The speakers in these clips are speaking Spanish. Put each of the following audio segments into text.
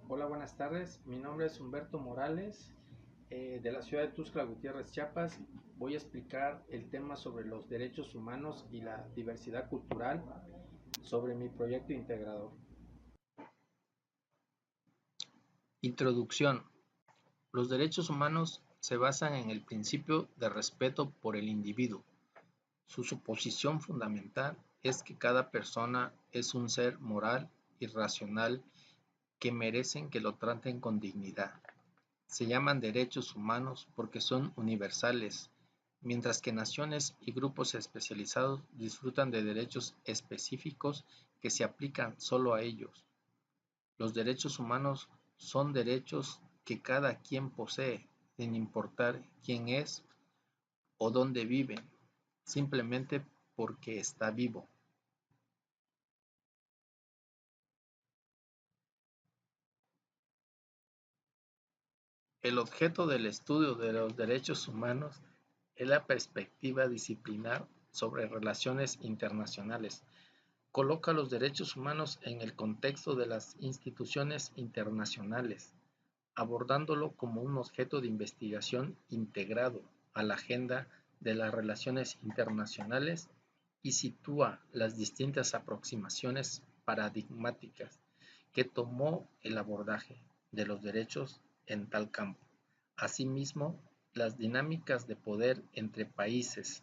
Hola, buenas tardes. Mi nombre es Humberto Morales, de la ciudad de Tuxtla Gutiérrez, Chiapas. Voy a explicar el tema sobre los derechos humanos y la diversidad cultural sobre mi proyecto integrador. Introducción. Los derechos humanos se basan en el principio de respeto por el individuo. Su suposición fundamental es que cada persona es un ser moral y racional que merecen que lo traten con dignidad. Se llaman derechos humanos porque son universales, mientras que naciones y grupos especializados disfrutan de derechos específicos que se aplican solo a ellos. Los derechos humanos son derechos que cada quien posee, sin importar quién es o dónde vive, simplemente porque está vivo. El objeto del estudio de los derechos humanos es la perspectiva disciplinar sobre relaciones internacionales. Coloca los derechos humanos en el contexto de las instituciones internacionales, abordándolo como un objeto de investigación integrado a la agenda de las relaciones internacionales y sitúa las distintas aproximaciones paradigmáticas que tomó el abordaje de los derechos en tal campo. Asimismo, las dinámicas de poder entre países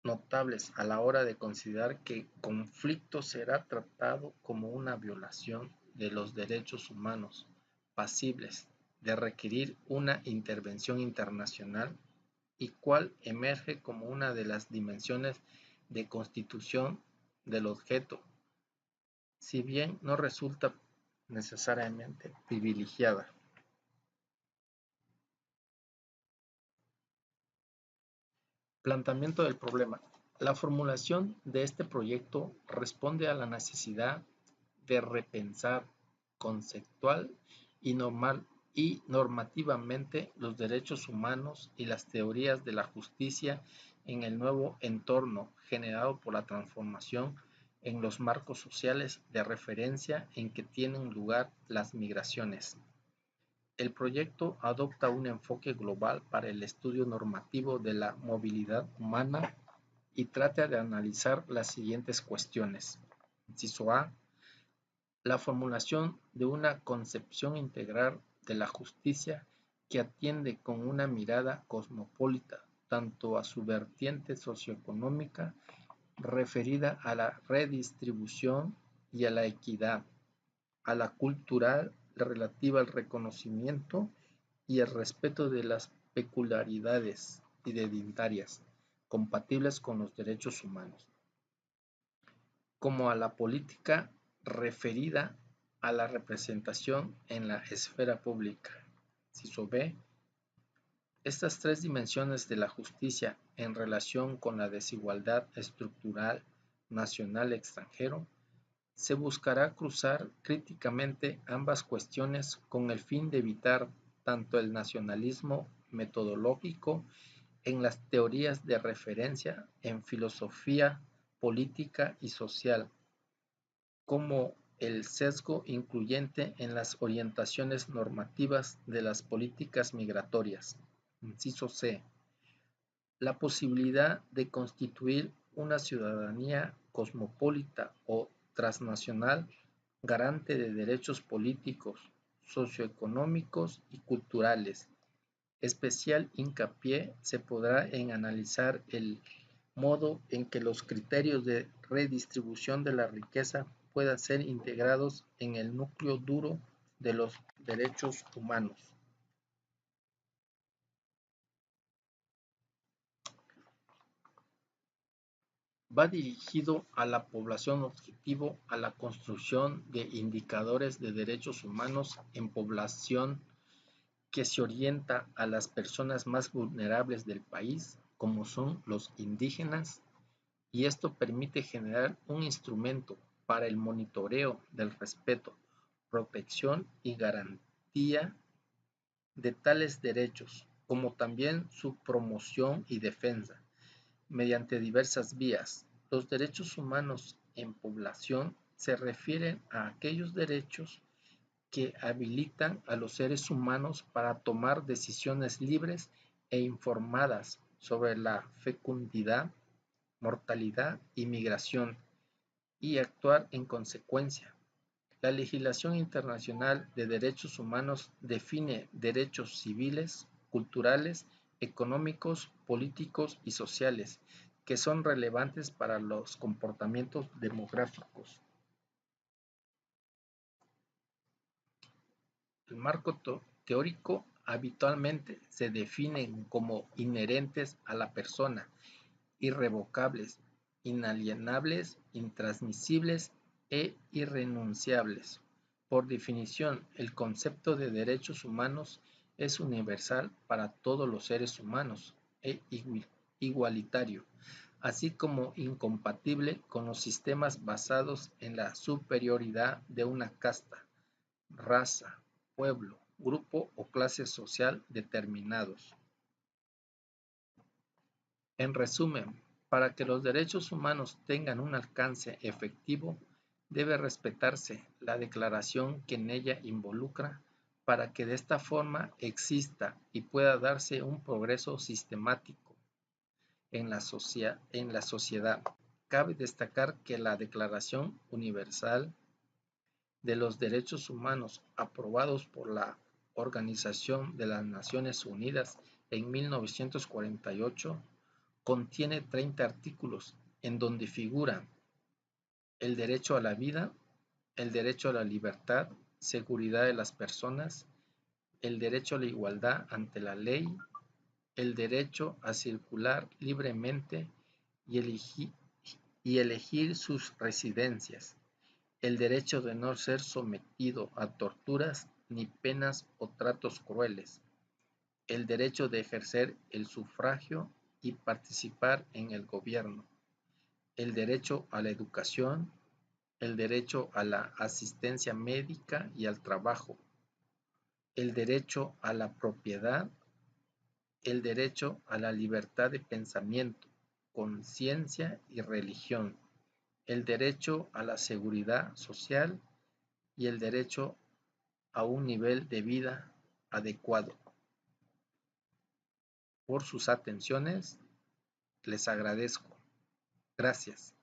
notables a la hora de considerar que conflicto será tratado como una violación de los derechos humanos pasibles de requerir una intervención internacional y cuál emerge como una de las dimensiones de constitución del objeto, si bien no resulta necesariamente privilegiada. Planteamiento del problema. La formulación de este proyecto responde a la necesidad de repensar conceptual y normativamente los derechos humanos y las teorías de la justicia en el nuevo entorno generado por la transformación en los marcos sociales de referencia en que tienen lugar las migraciones. El proyecto adopta un enfoque global para el estudio normativo de la movilidad humana y trata de analizar las siguientes cuestiones. Inciso A. La formulación de una concepción integral de la justicia que atiende con una mirada cosmopolita tanto a su vertiente socioeconómica referida a la redistribución y a la equidad, a la cultural relativa al reconocimiento y el respeto de las peculiaridades identitarias compatibles con los derechos humanos, como a la política referida a la representación en la esfera pública. Inciso B. Estas tres dimensiones de la justicia en relación con la desigualdad estructural nacional-extranjero se buscará cruzar críticamente ambas cuestiones con el fin de evitar tanto el nacionalismo metodológico en las teorías de referencia en filosofía política y social, como el sesgo incluyente en las orientaciones normativas de las políticas migratorias. Inciso C. La posibilidad de constituir una ciudadanía cosmopolita o transnacional garante de derechos políticos, socioeconómicos y culturales. Especial hincapié se podrá en analizar el modo en que los criterios de redistribución de la riqueza puedan ser integrados en el núcleo duro de los derechos humanos. Va dirigido a la población objetivo a la construcción de indicadores de derechos humanos en población que se orienta a las personas más vulnerables del país, como son los indígenas, y esto permite generar un instrumento para el monitoreo del respeto, protección y garantía de tales derechos, como también su promoción y defensa mediante diversas vías. Los derechos humanos en población se refieren a aquellos derechos que habilitan a los seres humanos para tomar decisiones libres e informadas sobre la fecundidad, mortalidad y migración, y actuar en consecuencia. La legislación internacional de derechos humanos define derechos civiles, culturales, económicos, políticos y sociales que son relevantes para los comportamientos demográficos. El marco teórico habitualmente se definen como inherentes a la persona, irrevocables, inalienables, intransmisibles e irrenunciables. Por definición, el concepto de derechos humanos es universal para todos los seres humanos e igualitario, así como incompatible con los sistemas basados en la superioridad de una casta, raza, pueblo, grupo o clase social determinados. En resumen, para que los derechos humanos tengan un alcance efectivo, debe respetarse la declaración que en ella involucra para que de esta forma exista y pueda darse un progreso sistemático en la sociedad. Cabe destacar que la Declaración Universal de los Derechos Humanos, aprobados por la Organización de las Naciones Unidas en 1948, contiene 30 artículos en donde figuran el derecho a la vida, el derecho a la libertad, seguridad de las personas, el derecho a la igualdad ante la ley, el derecho a circular libremente y elegir sus residencias, el derecho de no ser sometido a torturas ni penas o tratos crueles, el derecho de ejercer el sufragio y participar en el gobierno, el derecho a la educación, el derecho a la asistencia médica y al trabajo, el derecho a la propiedad, el derecho a la libertad de pensamiento, conciencia y religión, el derecho a la seguridad social y el derecho a un nivel de vida adecuado. Por sus atenciones, les agradezco. Gracias.